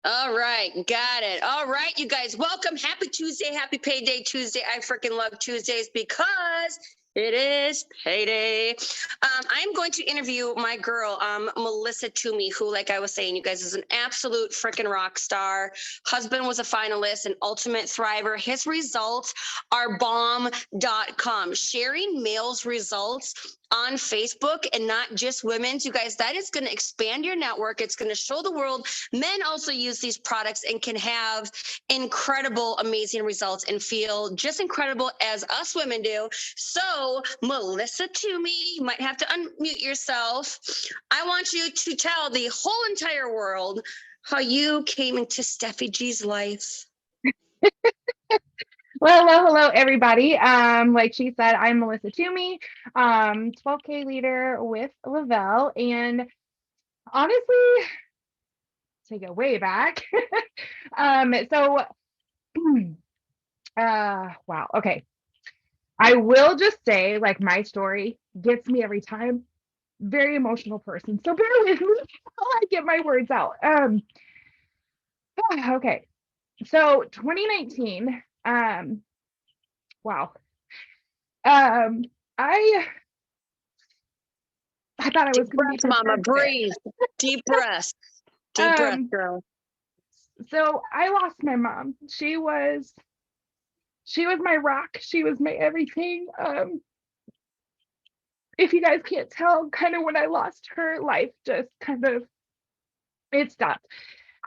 All right, got it. All right, you guys, welcome. Happy Tuesday, happy payday Tuesday. I freaking love Tuesdays because it is payday. I'm going to interview my girl, Melissa Toomey, who, like I was saying, you guys, is an absolute freaking rock star. Husband was a finalist, an ultimate thriver. His results are bomb.com. Sharing males' results on Facebook and not just women's, you guys, that is going to expand your network. It's going to show the world men also use these products and can have incredible, amazing results and feel just incredible as us women do. So, Melissa Toomey, you might have to unmute yourself. I want you to tell the whole entire world how you came into Steffi G's life. Well, hello, everybody. Like she said, I'm Melissa Toomey, 12K leader with Lavelle, and honestly, take it way back. So, wow. Okay. I will just say, like, my story gets me every time. Very emotional person, so bear with me while I get my words out. Okay. So 2019. Wow. I thought I was going to be Breath, Mama, breathe. Deep breath. Deep breath, girl. So I lost my mom. She was my rock. She was my everything. If you guys can't tell, kind of when I lost her, life just kind of it stopped.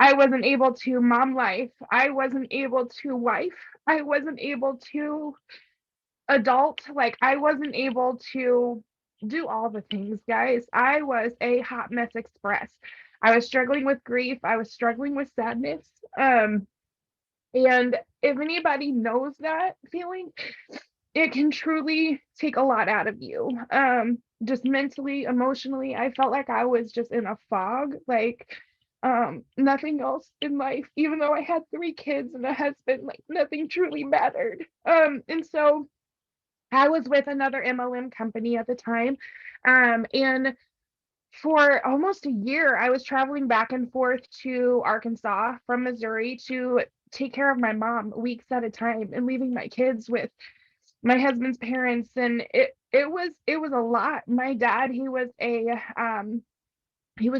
I wasn't able to mom life. I wasn't able to wife. I wasn't able to adult. Like, I wasn't able to do all the things, guys. I was a hot mess express. I was struggling with grief. I was struggling with sadness. And if anybody knows that feeling, it can truly take a lot out of you. Just mentally, emotionally, I felt like I was just in a fog, like nothing else in life, even though I had 3 kids and a husband, like nothing truly mattered. And so I was with another MLM company at the time. And for almost a year, I was traveling back and forth to Arkansas from Missouri to take care of my mom weeks at a time and leaving my kids with my husband's parents. And it was a lot. My dad, he was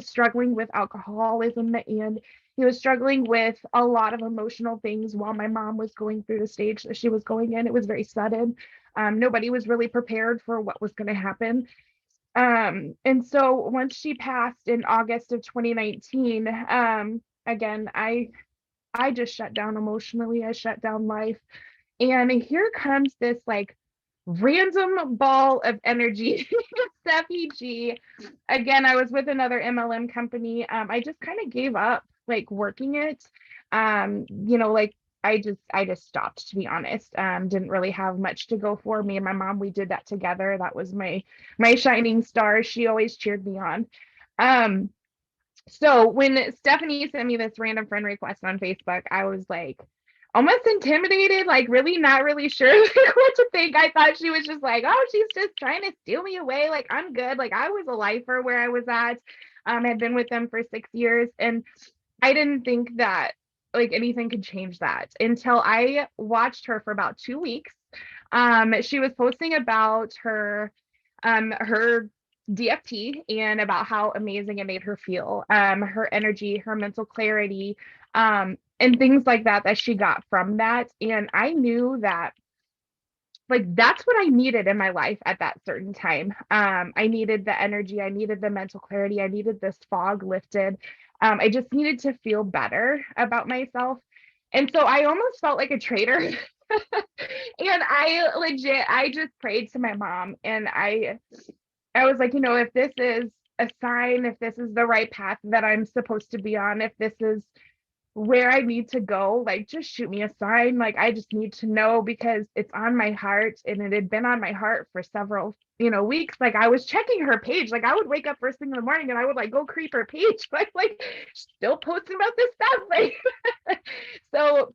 struggling with alcoholism, and he was struggling with a lot of emotional things while my mom was going through the stage that she was going in. It was very sudden. Nobody was really prepared for what was going to happen. And so once she passed in August of 2019, again, I just shut down emotionally. I shut down life. And here comes this like random ball of energy. Steffi G. Again, I was with another MLM company. I just kind of gave up like working it. Like I just stopped, to be honest. Didn't really have much to go for. Me and my mom, we did that together. That was my shining star. She always cheered me on. So when Stephanie sent me this random friend request on Facebook, I was like almost intimidated, like really not really sure like, what to think. I thought she was just like, oh, she's just trying to steal me away. Like, I'm good. Like, I was a lifer where I was at. I'd been with them for 6 years, and I didn't think that like anything could change that until I watched her for about 2 weeks. She was posting about her DFT and about how amazing it made her feel, her energy, her mental clarity, and things like that she got from that. And I knew that like that's what I needed in my life at that certain time. I needed the energy, I needed the mental clarity, I needed this fog lifted. I just needed to feel better about myself. And so I almost felt like a traitor. And I just prayed to my mom, and I was like, if this is a sign, if this is the right path that I'm supposed to be on, if this is where I need to go, like just shoot me a sign. Like I just need to know, because it's on my heart, and it had been on my heart for several, weeks. Like I was checking her page. Like I would wake up first thing in the morning and I would like go creep her page, like still posting about this stuff. Like so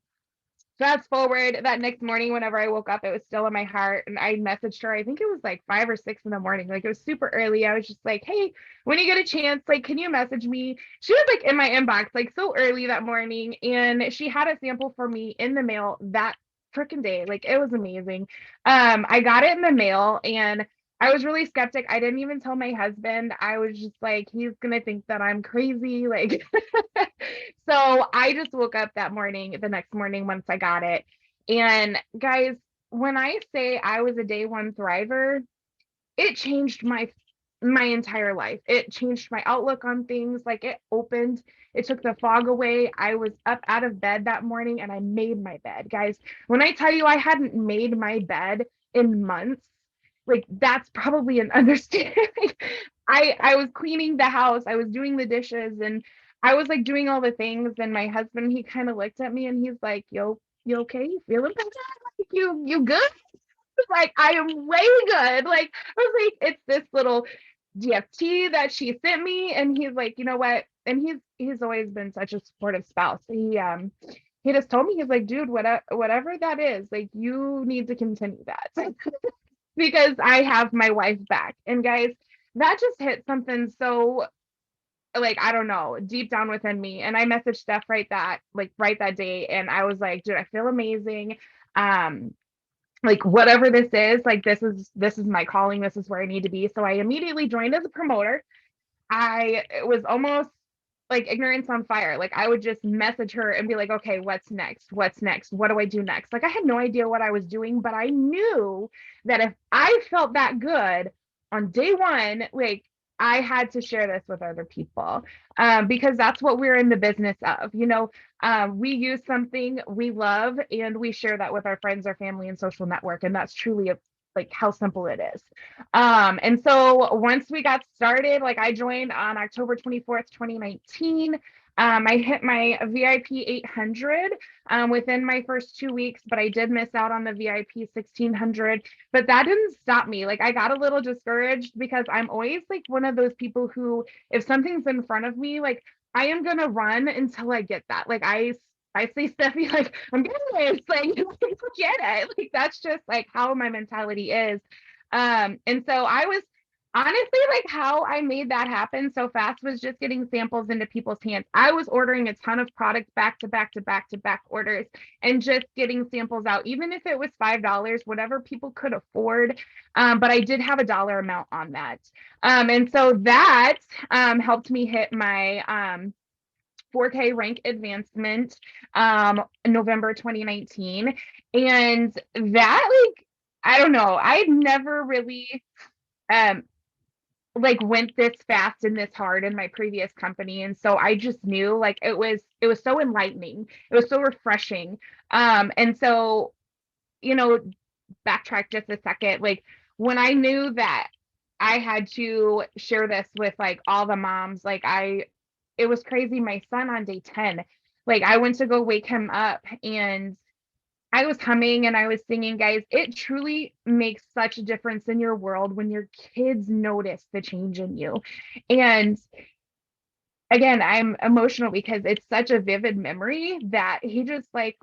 fast forward that next morning, whenever I woke up, it was still in my heart. And I messaged her, I think it was like 5 or 6 in the morning. Like it was super early. I was just like, hey, when you get a chance, like, can you message me? She was like in my inbox, like so early that morning. And she had a sample for me in the mail that freaking day. Like it was amazing. I got it in the mail and I was really skeptic. I didn't even tell my husband. I was just like, he's gonna think that I'm crazy. Like, so I just woke up that morning, the next morning once I got it. And guys, when I say I was a day one thriver, it changed my entire life. It changed my outlook on things. Like it took the fog away. I was up out of bed that morning and I made my bed. Guys, when I tell you I hadn't made my bed in months, like that's probably an understatement. I was cleaning the house, I was doing the dishes, and I was like doing all the things. And my husband, he kind of looked at me and he's like, yo, you okay? You feeling better? Like, you good? Like, I am way good. Like, I was like, it's this little DFT that she sent me. And he's like, you know what? And he's always been such a supportive spouse. He just told me, he's like, dude, whatever that is, like you need to continue that because I have my wife back. And guys, that just hit something so, like, I don't know, deep down within me. And I messaged Steph right that day. And I was like, dude, I feel amazing. Um, like whatever this is, like this is my calling. This is where I need to be. So I immediately joined as a promoter. It was almost like ignorance on fire. Like I would just message her and be like, okay, what's next? What's next? What do I do next? Like I had no idea what I was doing, but I knew that if I felt that good on day one, like I had to share this with other people, because that's what we're in the business of. We use something we love and we share that with our friends, our family, and social network. And that's truly like how simple it is. And so once we got started, like I joined on October 24th, 2019. I hit my VIP 800 within my first 2 weeks, but I did miss out on the VIP 1600. But that didn't stop me. Like I got a little discouraged because I'm always like one of those people who, if something's in front of me, like I am gonna run until I get that. Like I say, Steffi, like I'm getting it. It's like forget it. Like that's just like how my mentality is. And so I was honestly, like how I made that happen so fast was just getting samples into people's hands. I was ordering a ton of products back to back to back to back orders and just getting samples out, even if it was $5, whatever people could afford. But I did have a dollar amount on that. And so that helped me hit my 4K rank advancement November 2019. And that, like, I don't know, I'd never really um like went this fast and this hard in my previous company. And so I just knew like it was so enlightening. It was so refreshing. And so, you know, backtrack just a second, like when I knew that I had to share this with like all the moms, like it was crazy. My son on day 10, like I went to go wake him up and I was humming and I was singing. Guys, it truly makes such a difference in your world when your kids notice the change in you. And again, I'm emotional because it's such a vivid memory that he just like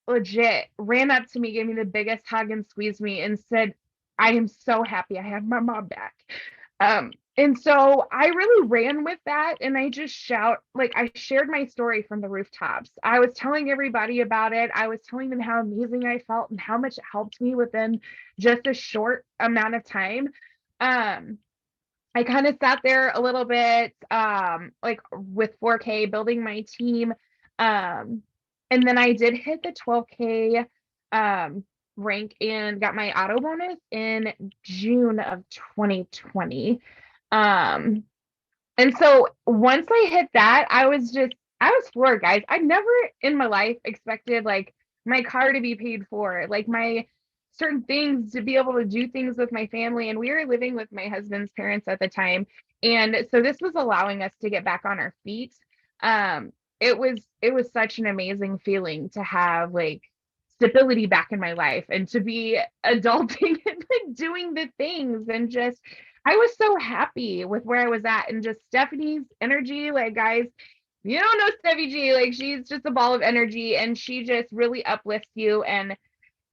legit ran up to me, gave me the biggest hug and squeezed me and said, I am so happy I have my mom back. And so I really ran with that and I shared my story from the rooftops. I was telling everybody about it. I was telling them how amazing I felt and how much it helped me within just a short amount of time. I kind of sat there a little bit, like with 4K, building my team. And then I did hit the 12K rank and got my auto bonus in June of 2020. And so once I hit that, I was floored, guys. I never in my life expected like my car to be paid for, like my certain things to be able to do things with my family. And we were living with my husband's parents at the time. And so this was allowing us to get back on our feet. It was such an amazing feeling to have like stability back in my life and to be adulting and like doing the things and just I was so happy with where I was at and just Stephanie's energy. Like, guys, You don't know Steffi G. Like, she's just a ball of energy, and she just really uplifts you and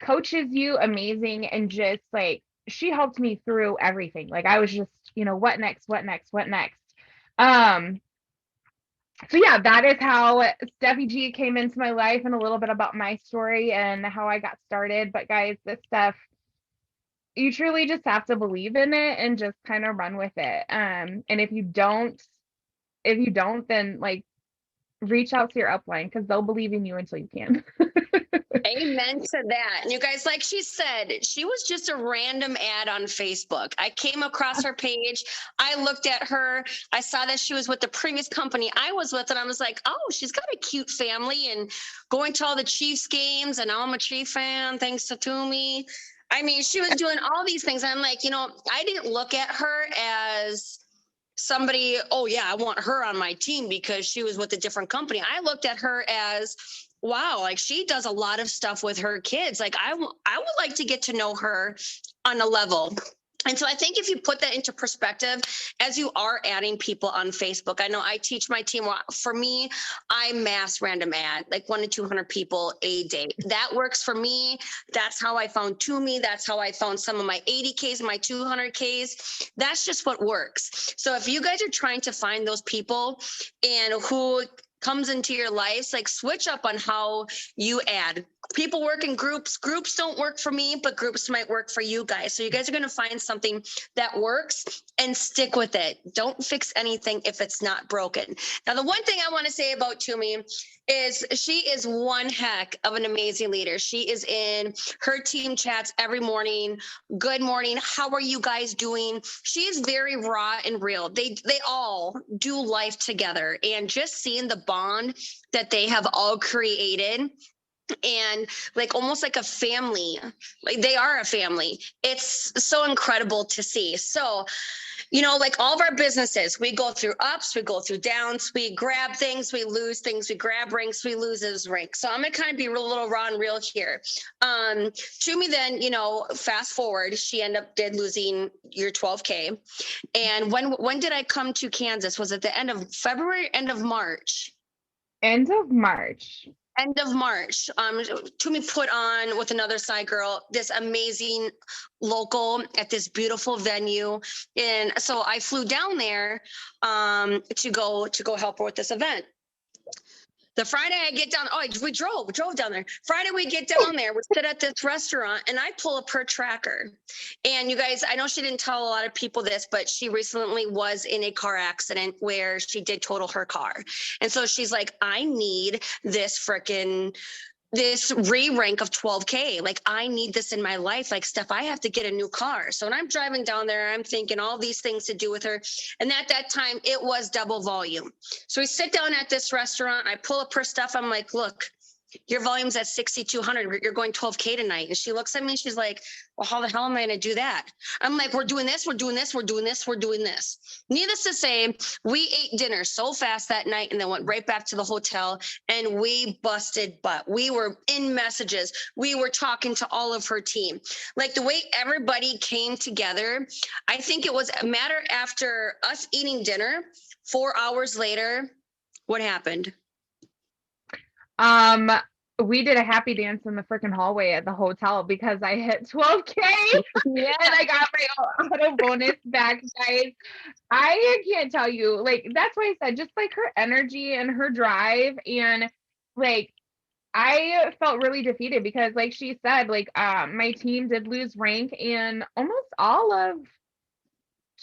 coaches you amazing, and just like she helped me through everything. Like, I was just, what next, what next, what next. Um, so yeah, that is how Steffi G came into my life, and a little bit about my story and how I got started. But guys, this stuff, you truly just have to believe in it and just kind of run with it. And if you don't, then like reach out to your upline, because they'll believe in you until you can. Amen to that. And you guys, like she said, she was just a random ad on Facebook. I came across her page. I looked at her. I saw that she was with the previous company I was with, and I was like, oh, she's got a cute family and going to all the Chiefs games. And now I'm a Chief fan, thanks to Toomey. I mean, she was doing all these things. I'm like, I didn't look at her as somebody, oh, yeah, I want her on my team because she was with a different company. I looked at her as, wow, like she does a lot of stuff with her kids. Like I would like to get to know her on a level. And so I think if you put that into perspective, as you are adding people on Facebook, I know I teach my team. For me, I mass random ad like 1 to 200 people a day. That works for me. That's how I found Toomey. That's how I found some of my 80Ks, my 200Ks. That's just what works. So if you guys are trying to find those people and who comes into your lives, like switch up on how you add. People work in groups. Groups don't work for me, but groups might work for you guys. So you guys are going to find something that works and stick with it. Don't fix anything if it's not broken. Now, the one thing I want to say about Toomey is she is one heck of an amazing leader. She is in her team chats every morning. Good morning. How are you guys doing? She is very raw and real. They all do life together, and just seeing the bond that they have all created, and like almost like a family, like they are a family. It's so incredible to see. So, like all of our businesses, we go through ups, we go through downs, we grab things, we lose things, we grab ranks, we lose those ranks. So I'm gonna kind of be a little raw and real here. Toomey then, fast forward, she did losing your 12K. And when did I come to Kansas? Was it the end of February, end of March? End of March. End of March, Toomey put on with another side girl this amazing local at this beautiful venue, and so I flew down there to go help her with this event. The Friday I get down, we drove down there. Friday we get down there, we sit at this restaurant, and I pull up her tracker. And you guys, I know she didn't tell a lot of people this, but she recently was in a car accident where she did total her car. And so she's like, I need this re-rank of 12K. Like, I need this in my life. Like, Steph, I have to get a new car. So when I'm driving down there, I'm thinking all these things to do with her. And at that time, it was double volume. So we sit down at this restaurant. I pull up her stuff. I'm like, look, your volume's at 6,200. You're going 12K tonight. And she looks at me and she's like, well, how the hell am I going to do that? I'm like, we're doing this, we're doing this, we're doing this, we're doing this. Needless to say, we ate dinner so fast that night and then went right back to the hotel, and we busted butt. We were in messages. We were talking to all of her team. Like the way everybody came together, I think it was a matter after us eating dinner, 4 hours later, what happened? We did a happy dance in the freaking hallway at the hotel because I hit 12K. Yeah. And I got my auto bonus back, guys. I can't tell you, like, that's why I said, just like her energy and her drive, and like I felt really defeated because, like she said, like my team did lose rank in almost all of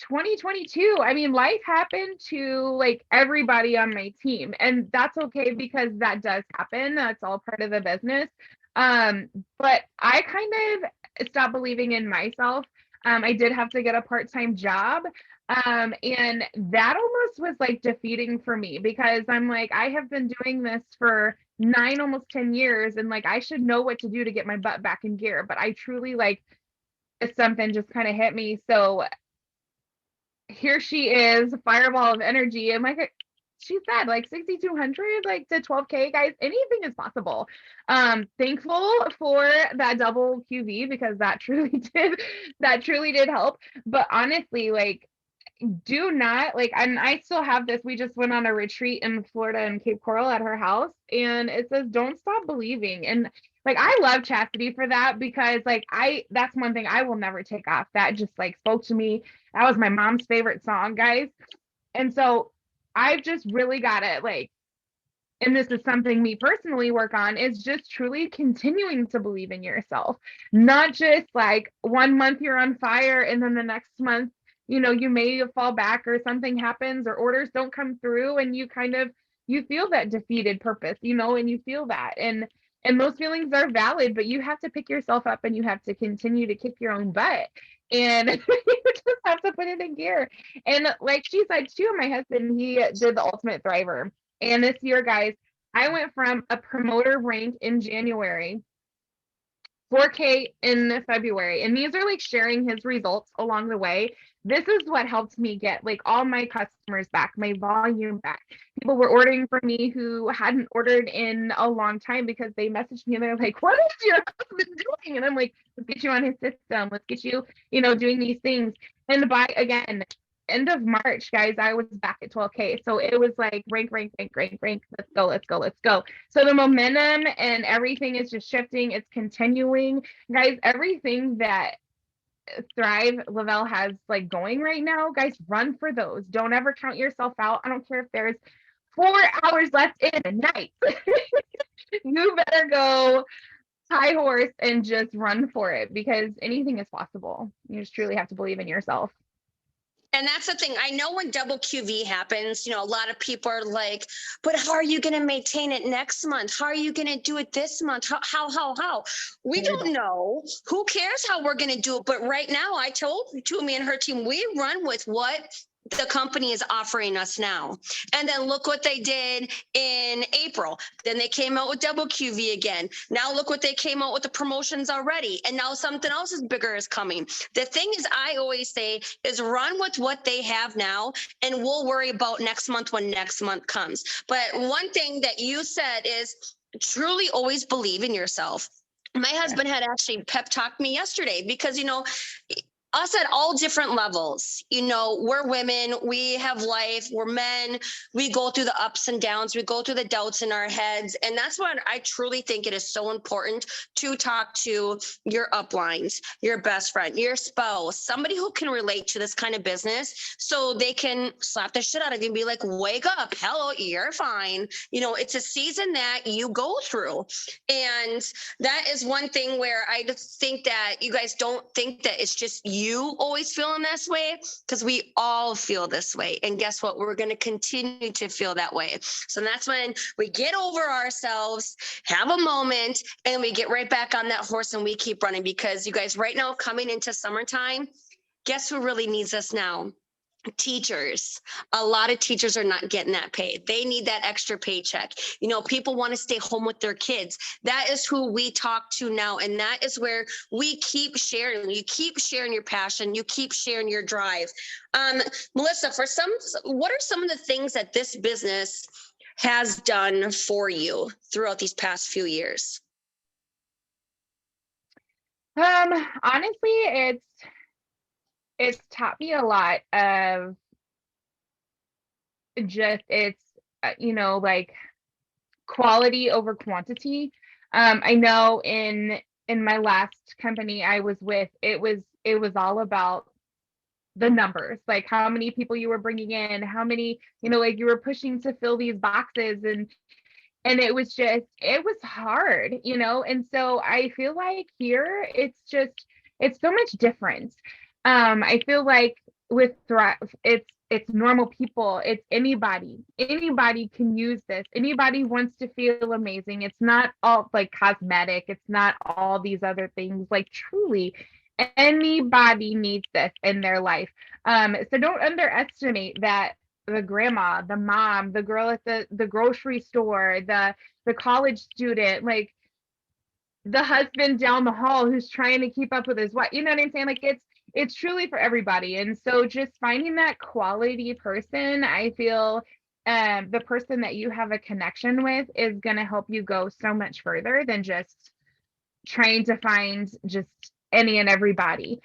2022. I mean, life happened to like everybody on my team, and that's okay because that does happen. That's all part of the business. But I kind of stopped believing in myself. I did have to get a part-time job. And that almost was like defeating for me because I'm like, I have been doing this for 9, almost 10 years, and like I should know what to do to get my butt back in gear. But I truly like something just kind of hit me. So here she is, a fireball of energy. And like she said, like 6,200, like to 12K, guys, anything is possible. Thankful for that double QV because that truly did help. But honestly, like do not like, and I still have this. We just went on a retreat in Florida and Cape Coral at her house, and it says, "Don't stop believing." And like, I love Chastity for that, because like, that's one thing I will never take off. That just like spoke to me. That was my mom's favorite song, guys. And so I've just really got it, like, and this is something me personally work on, is just truly continuing to believe in yourself. Not just like 1 month you're on fire and then the next month, you may fall back or something happens or orders don't come through, and you feel that defeated purpose, and you feel that, and those feelings are valid, but you have to pick yourself up and you have to continue to kick your own butt, and you just have to put it in gear. And like she said too, my husband, he did the Ultimate Thriver. And this year, guys, I went from a promoter rank in January, 4K in February. And these are like sharing his results along the way. This is what helped me get like all my customers back, my volume back. People were ordering for me who hadn't ordered in a long time, because they messaged me and they're like, "What is your husband doing?" And I'm like, "Let's get you on his system. Let's get you, doing these things." And by, again, end of March, guys, I was back at 12K. So it was like rank, rank, rank, rank, rank. Let's go, let's go, let's go. So the momentum and everything is just shifting. It's continuing. Guys, everything that Thrive Lavelle has like going right now, guys, run for those. Don't ever count yourself out. I don't care if there's 4 hours left in the night. You better go high horse and just run for it, because anything is possible. You just truly have to believe in yourself. And that's the thing. I know when double QV happens, a lot of people are like, "But how are you going to maintain it next month? How are you going to do it this month? How? We don't know. Who cares how we're going to do it? But right now, I told Toomey and her team, we run with what the company is offering us now. And then look what they did in April. Then they came out with double QV again. Now look what they came out with, the promotions already. And now something else is bigger is coming. The thing is, I always say, is run with what they have now, and we'll worry about next month when next month comes. But one thing that you said is truly always believe in yourself. My husband had actually pep talked me yesterday, because, us at all different levels, we're women, we have life, we're men, we go through the ups and downs, we go through the doubts in our heads. And that's what I truly think it is so important to talk to your uplines, your best friend, your spouse, somebody who can relate to this kind of business, so they can slap the shit out of you and be like, "Wake up, hello, you're fine." It's a season that you go through. And that is one thing where I just think that you guys don't think that it's just you always feeling this way, because we all feel this way. And guess what? We're going to continue to feel that way. So that's when we get over ourselves, have a moment, and we get right back on that horse and we keep running. Because you guys, right now, coming into summertime, guess who really needs us now? Teachers. A lot of teachers are not getting that pay. They need that extra paycheck. People want to stay home with their kids. That is who we talk to now. And that is where we keep sharing. You keep sharing your passion. You keep sharing your drive. Melissa, what are some of the things that this business has done for you throughout these past few years? Honestly, it's taught me a lot of just, like, quality over quantity. I know in my last company I was with, it was all about the numbers, like how many people you were bringing in, how many, like you were pushing to fill these boxes, and it was hard, and so I feel like here it's so much different. I feel like with Thrive, it's normal people. It's anybody can use this. Anybody wants to feel amazing. It's not all like cosmetic. It's not all these other things. Like, truly, anybody needs this in their life. So don't underestimate that. The grandma, the mom, the girl at the grocery store, the college student, like the husband down the hall who's trying to keep up with his wife. You know what I'm saying? Like, it's truly for everybody. And so just finding that quality person, I feel the person that you have a connection with is going to help you go so much further than just trying to find just any and everybody.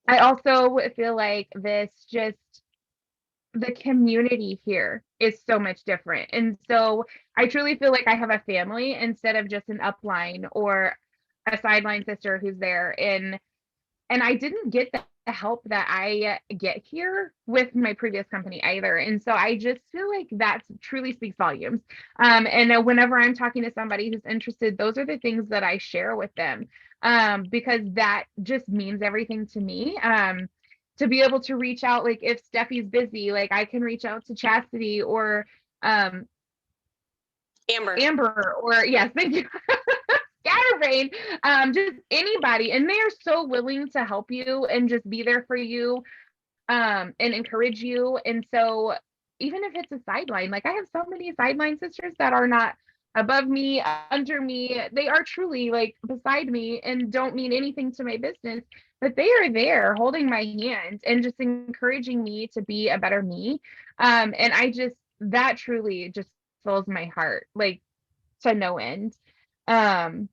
I also feel like the community here is so much different. And so I truly feel like I have a family instead of just an upline or a sideline sister who's there. And I didn't get the help that I get here with my previous company either. And so I just feel like that truly speaks volumes. And whenever I'm talking to somebody who's interested, those are the things that I share with them, because that just means everything to me. To be able to reach out, like if Steffi's busy, like I can reach out to Chastity or um, Amber, or yes, thank you. Scatterbrain, just anybody. And they are so willing to help you and just be there for you, and encourage you. And so even if it's a sideline, like I have so many sideline sisters that are not above me, under me, they are truly like beside me and don't mean anything to my business, but they are there holding my hand and just encouraging me to be a better me. And I just, that truly just fills my heart, like to no end. Um,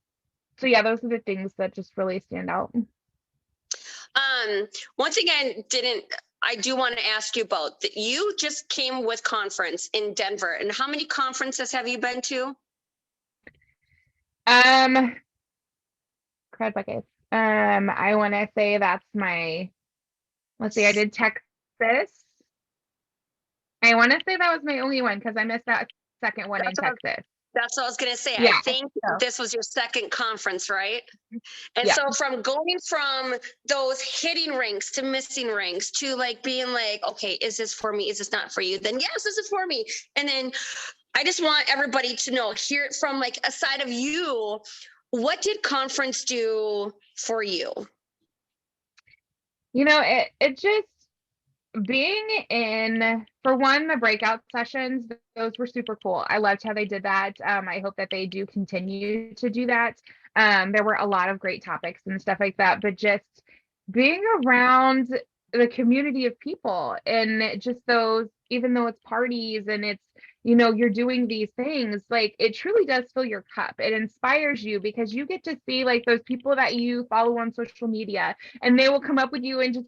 so yeah, those are the things that just really stand out. Once again, I do want to ask you both that you just came with conference in Denver, and how many conferences have you been to? Crud buckets. I want to say that's let's see, I did Texas. I want to say that was my only one because I missed that second one in Texas. That's what I was going to say. Yeah, I think this was your second conference, right? And yeah. so from going from those hitting rinks to missing rinks to like being like, okay, is this for me? Is this not for you? Then yes, this is for me. And then I just want everybody to know, hear it from like a side of you. What did conference do for you? You know, it just being in, for one, the breakout sessions, those were super cool. I loved how they did that. I hope that they do continue to do that. There were a lot of great topics and stuff like that, but just being around the community of people and just those, even though it's parties and it's, you know, you're doing these things, like it truly does fill your cup. It inspires you because you get to see like those people that you follow on social media, and they will come up with you and just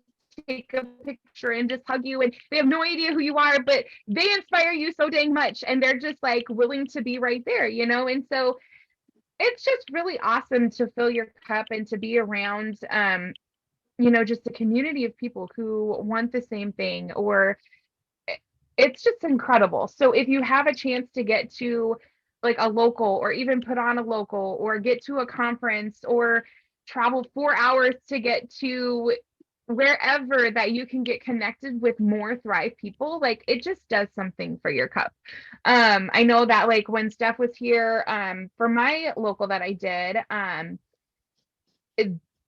take a picture and just hug you, and they have no idea who you are, but they inspire you so dang much, and they're just like willing to be right there, you know. And so it's just really awesome to fill your cup and to be around you know, just a community of people who want the same thing, or it's just incredible. So if you have a chance to get to like a local, or even put on a local, or get to a conference, or travel 4 hours to get to wherever that you can get connected with more Thrive people, like it just does something for your cup. I know that like when Steph was here, for my local that I did,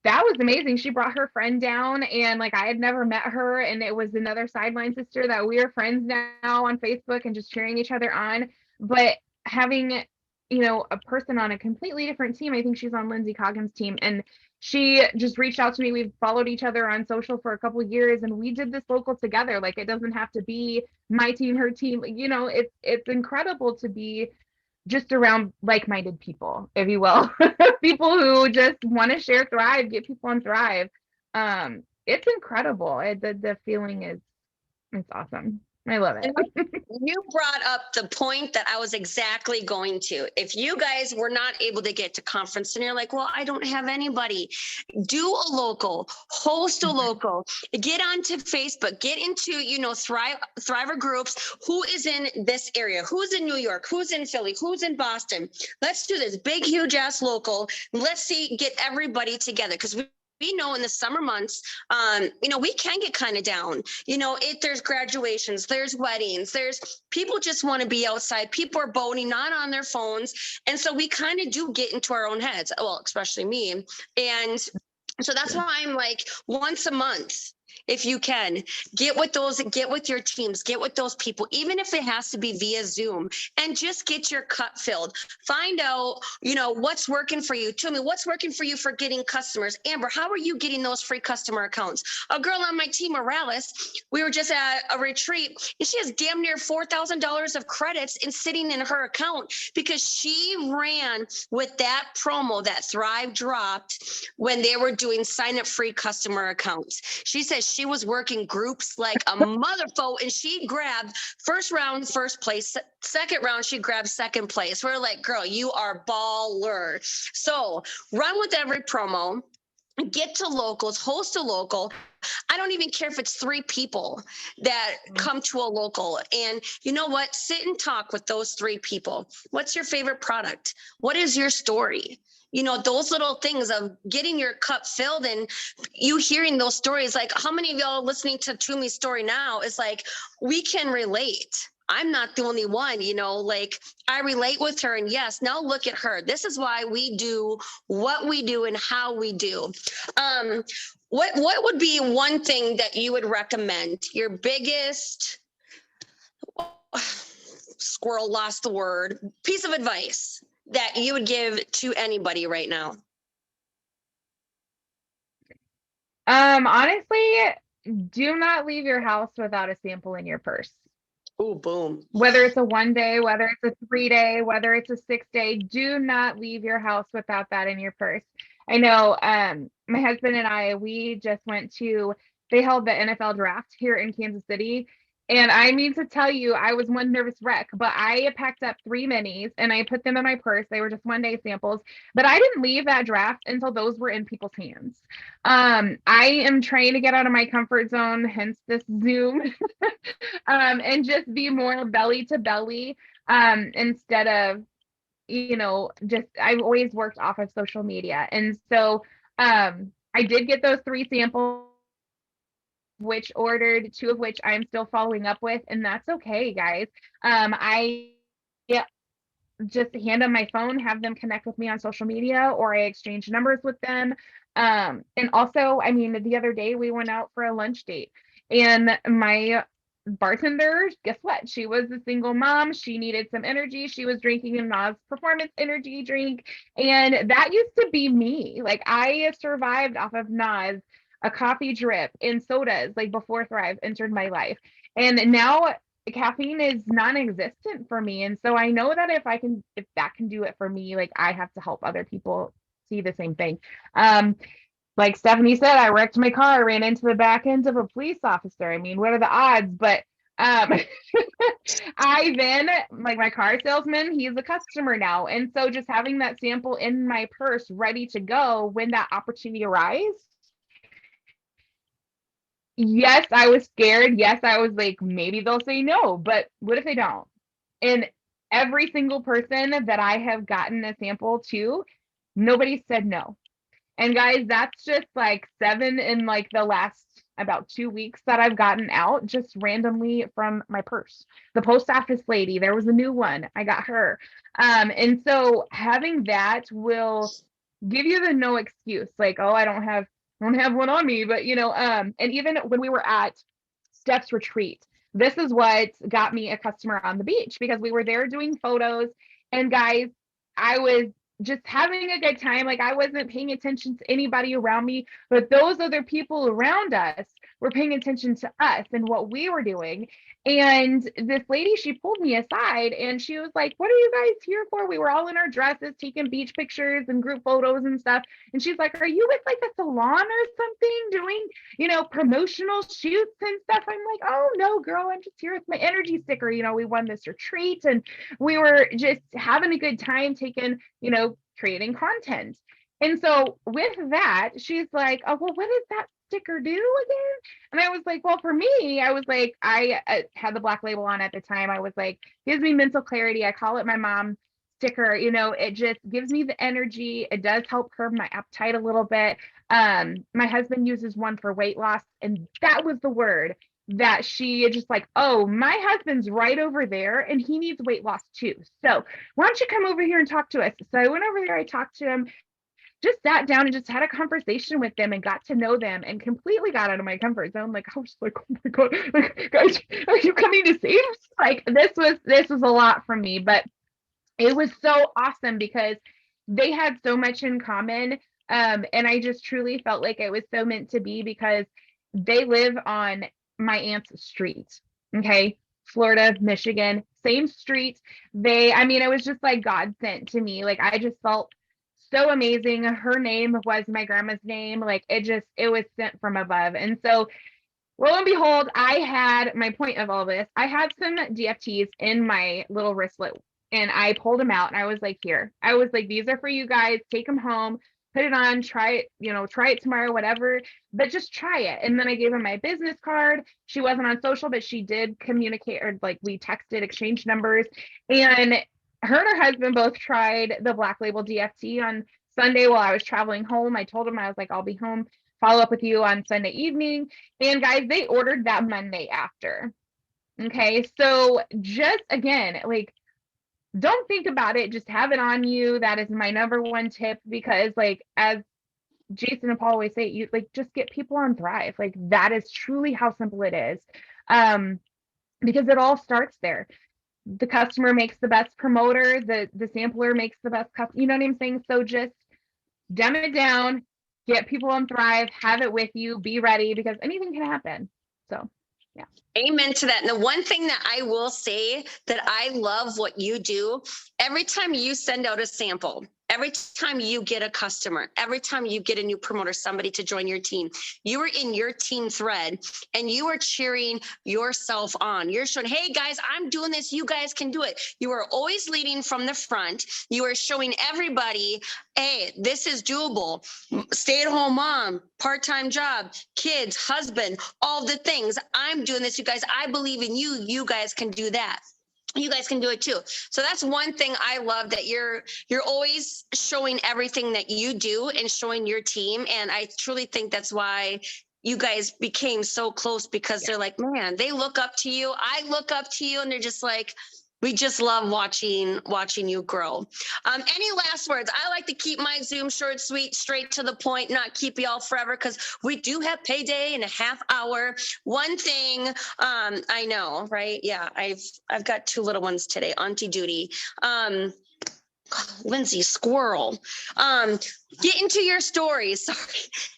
that was amazing. She brought her friend down, and like I had never met her, and it was another sideline sister that we are friends now on Facebook and just cheering each other on. But having, you know, a person on a completely different team, I think she's on Lindsay Coggin's team, and she just reached out to me. We've followed each other on social for a couple of years, and we did this local together. Like it doesn't have to be my team, her team. You know, it's incredible to be just around like-minded people, if you will, people who just want to share Thrive, get people on Thrive. It's incredible. The feeling is, it's awesome. I love it. You brought up the point that I was exactly going to. If you guys were not able to get to conference and you're like, well, I don't have anybody, do a local, host a local, get onto Facebook, get into, you know, Thriver groups. Who is in this area? Who's in New York? Who's in Philly? Who's in Boston? Let's do this big, huge ass local. Let's see, get everybody together, because we know in the summer months, you know, we can get kind of down. You know, there's graduations, there's weddings, there's people just want to be outside. People are boating, not on their phones. And so we kind of do get into our own heads. Well, especially me. And so that's why I'm like once a month. if you can, get with your teams, get with those people, even if it has to be via Zoom, and just get your cup filled. Find out, what's working for you. Toomey, what's working for you for getting customers? Amber, how are you getting those free customer accounts? A girl on my team, Morales, we were just at a retreat, and she has damn near $4,000 of credits and sitting in her account because she ran with that promo that Thrive dropped when they were doing sign up free customer accounts. She says she was working groups like a motherfucker, and she grabbed first round, first place, second round, she grabbed second place. We're like, girl, you are baller. So run with every promo, get to locals, host a local. I don't even care if it's 3 people that come to a local. And you know what? Sit and talk with those 3 people. What's your favorite product? What is your story? Those little things of getting your cup filled and you hearing those stories. Like, how many of y'all listening to Toomey's story now is like, we can relate. I'm not the only one, like I relate with her. And yes, now look at her. This is why we do what we do and how we do. What would be one thing that you would recommend? Your biggest squirrel lost the word, piece of advice that you would give to anybody right now? Honestly, do not leave your house without a sample in your purse. Oh, boom. Whether it's a 1 day, whether it's a 3 day, whether it's a 6 day, do not leave your house without that in your purse. I know my husband and we just they held the NFL draft here in Kansas City. And I mean to tell you, I was one nervous wreck, but I packed up 3 minis and I put them in my purse. They were just 1 day samples, but I didn't leave that draft until those were in people's hands. I am trying to get out of my comfort zone, hence this Zoom, and just be more belly to belly instead of, I've always worked off of social media. And so I did get those 3 samples, which ordered 2 of which I'm still following up with, and that's okay, guys. I just hand them my phone, have them connect with me on social media, or I exchange numbers with them. And also, I mean, the other day we went out for a lunch date, and my bartender, guess what? She was a single mom. She needed some energy. She was drinking a NOS performance energy drink, and that used to be me. Like, I survived off of NOS, a coffee drip, and sodas, like before Thrive entered my life. And now caffeine is non-existent for me. And so I know that if that can do it for me, like, I have to help other people see the same thing. Like Stephanie said, I wrecked my car, ran into the back end of a police officer. I mean, what are the odds? But I then, like, my car salesman, he's a customer now. And so just having that sample in my purse ready to go when that opportunity arises. Yes, I was scared. Yes, I was like, maybe they'll say no, but what if they don't? And every single person that I have gotten a sample to, nobody said no. And guys, that's just like 7 in like the last about 2 weeks that I've gotten out just randomly from my purse. The post office lady, there was a new one. I got her. And so having that will give you the no excuse, like, oh, I don't have one on me. But and even when we were at Steph's retreat, this is what got me a customer on the beach, because we were there doing photos. And guys, I was just having a good time. Like, I wasn't paying attention to anybody around me, but those other people around us were paying attention to us and what we were doing. And this lady, she pulled me aside and she was like, what are you guys here for? We were all in our dresses taking beach pictures and group photos and stuff. And she's like, are you with like a salon or something doing, promotional shoots and stuff? I'm like, oh no, girl, I'm just here with my energy sticker. We won this retreat and we were just having a good time taking, creating content. And so with that, she's like, oh, well, what does that sticker do again? And I was like, well, for me, I was like, I had the black label on at the time. I was like, gives me mental clarity. I call it my mom sticker. It just gives me the energy. It does help curb my appetite a little bit. My husband uses one for weight loss, and that was the word that she just like, oh, my husband's right over there and he needs weight loss too. So why don't you come over here and talk to us? So I went over there, I talked to him. just sat down and just had a conversation with them and got to know them and completely got out of my comfort zone. Like, I was like, oh my God, like, guys, are you coming to save us? Like, this was a lot for me, but it was so awesome because they had so much in common. And I just truly felt like it was so meant to be because they live on my aunt's street. Okay. Florida, Michigan, same street. I mean, it was just like God sent to me. Like, I just felt so amazing. Her name was my grandma's name. Like, it was sent from above. And so, lo and behold, I had my point of all this. I had some DFTs in my little wristlet and I pulled them out and I was like, here, I was like, these are for you guys. Take them home, put it on, try it, try it tomorrow, whatever, but just try it. And then I gave her my business card. She wasn't on social, but she did communicate, or like we texted, exchanged numbers. And her and her husband both tried the Black Label DFT on Sunday while I was traveling home. I told him, I was like, I'll be home, follow up with you on Sunday evening. And guys, they ordered that Monday after. Okay. So just again, like, don't think about it. Just have it on you. That is my number one tip, because like, as Jason and Paul always say, you like, just get people on Thrive. Like, that is truly how simple it is. Because it all starts there. The customer makes the best promoter, the sampler makes the best customer, you know what I'm saying? So just dumb it down, get people on Thrive, have it with you, be ready, because anything can happen. So yeah. Amen to that. And the one thing that I will say that I love what you do, every time you send out a sample, every time you get a customer, every time you get a new promoter, somebody to join your team, you are in your team thread and you are cheering yourself on. You're showing, hey guys, I'm doing this. You guys can do it. You are always leading from the front. You are showing everybody, hey, this is doable. Stay-at-home mom, part-time job, kids, husband, all the things. I'm doing this, you guys. I believe in you. You guys can do that. You guys can do it too. So that's one thing I love, that you're always showing everything that you do and showing your team. And I truly think that's why you guys became so close, because they're like, man, they look up to you. I look up to you. And they're just like, we just love watching you grow. Any last words? I like to keep my Zoom short, sweet, straight to the point, not keep y'all forever, because we do have payday in a half hour. One thing, I know, right? Yeah, I've got 2 little ones today, auntie duty. Lindsay, squirrel. Get into your stories. Sorry.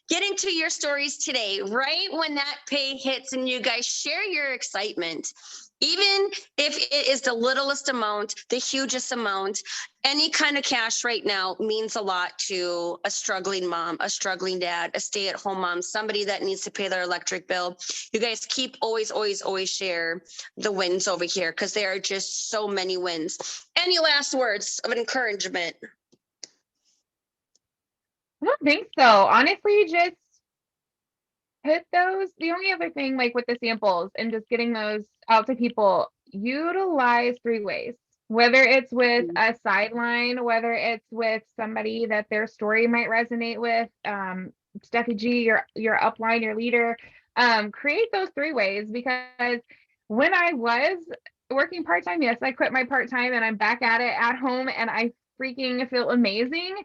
Get into your stories today, right when that pay hits, and you guys share your excitement. Even if it is the littlest amount, the hugest amount, any kind of cash right now means a lot to a struggling mom, a struggling dad, a stay-at-home mom, somebody that needs to pay their electric bill. You guys keep always share the wins over here, because there are just so many wins. Any last words of encouragement? I don't think so. Honestly, just hit those. The only other thing, like with the samples and just getting those out to people, utilize 3 ways, whether it's with a sideline, whether it's with somebody that their story might resonate with, Steffi G, your upline, your leader, create those 3 ways. Because when I was working part-time, yes, I quit my part-time and I'm back at it at home and I freaking feel amazing.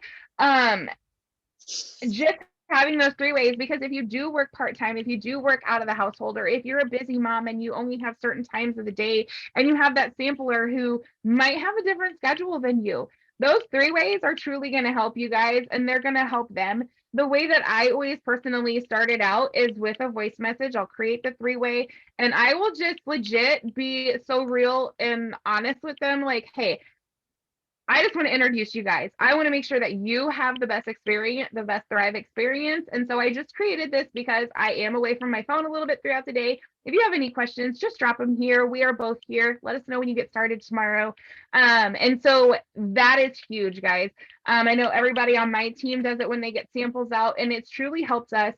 Just having those 3 ways, because if you do work part-time, if you do work out of the household, or if you're a busy mom and you only have certain times of the day and you have that sampler who might have a different schedule than you, those 3 ways are truly going to help you guys, and they're going to help them. The way that I always personally started out is with a voice message. I'll create the 3-way and I will just legit be so real and honest with them. Like, hey, I just want to introduce you guys. I want to make sure that you have the best experience, the best Thrive experience. And so I just created this because I am away from my phone a little bit throughout the day. If you have any questions, just drop them here. We are both here. Let us know when you get started tomorrow. And so that is huge, guys. I know everybody on my team does it when they get samples out, and it's truly helped us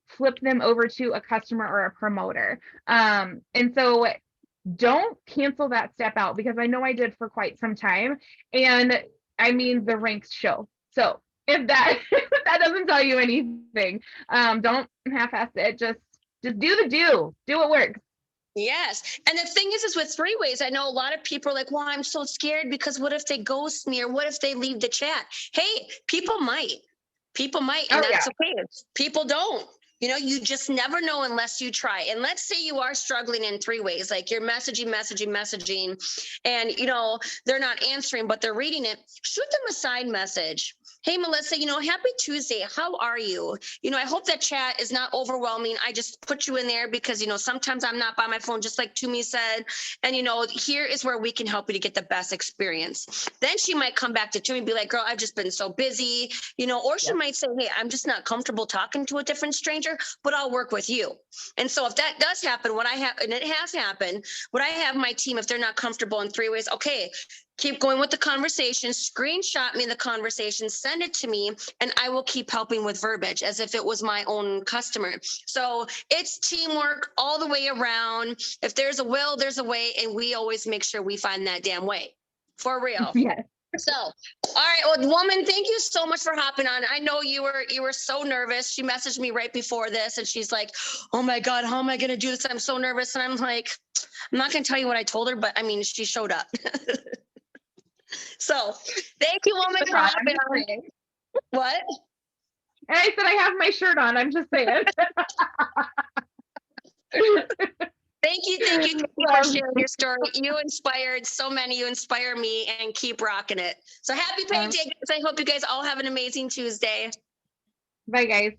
flip them over to a customer or a promoter. And so don't cancel that step out, because I know I did for quite some time. And I mean, the ranks show. So if that if that doesn't tell you anything, don't half-ass it. Just do what works. Yes. And the thing is with 3 ways, I know a lot of people are like, well, I'm so scared because what if they ghost me, or what if they leave the chat? Hey, people might. People might, and Oh, that's yeah. okay. People don't. You know, you just never know unless you try. And let's say you are struggling in 3 ways, like you're messaging, and, you know, they're not answering, but they're reading it. Shoot them a side message. Hey, Melissa, you know, happy Tuesday. How are you? You know, I hope that chat is not overwhelming. I just put you in there because, you know, sometimes I'm not by my phone, just like Toomey said. And, you know, here is where we can help you to get the best experience. Then she might come back to Toomey and be like, girl, I've just been so busy, you know, or she might say, hey, I'm just not comfortable talking to a different stranger, but I'll work with you. And so if that does happen, what I have, and it has happened, what I have my team, if they're not comfortable in 3 ways, okay, keep going with the conversation, screenshot me the conversation, send it to me, and I will keep helping with verbiage as if it was my own customer. So it's teamwork all the way around. If there's a will, there's a way, and we always make sure we find that damn way. For real. Yes. So, all right, well, woman, thank you so much for hopping on. I know you were so nervous. She messaged me right before this, and she's like, "Oh my God, how am I going to do this? I'm so nervous." And I'm like, I'm not going to tell you what I told her, but I mean, she showed up. So, thank you, woman, for hopping on. What? And I said, I have my shirt on. I'm just saying. Thank you for sharing your story. You inspired so many. You inspire me, and keep rocking it. So happy payday, guys. I hope you guys all have an amazing Tuesday. Bye, guys.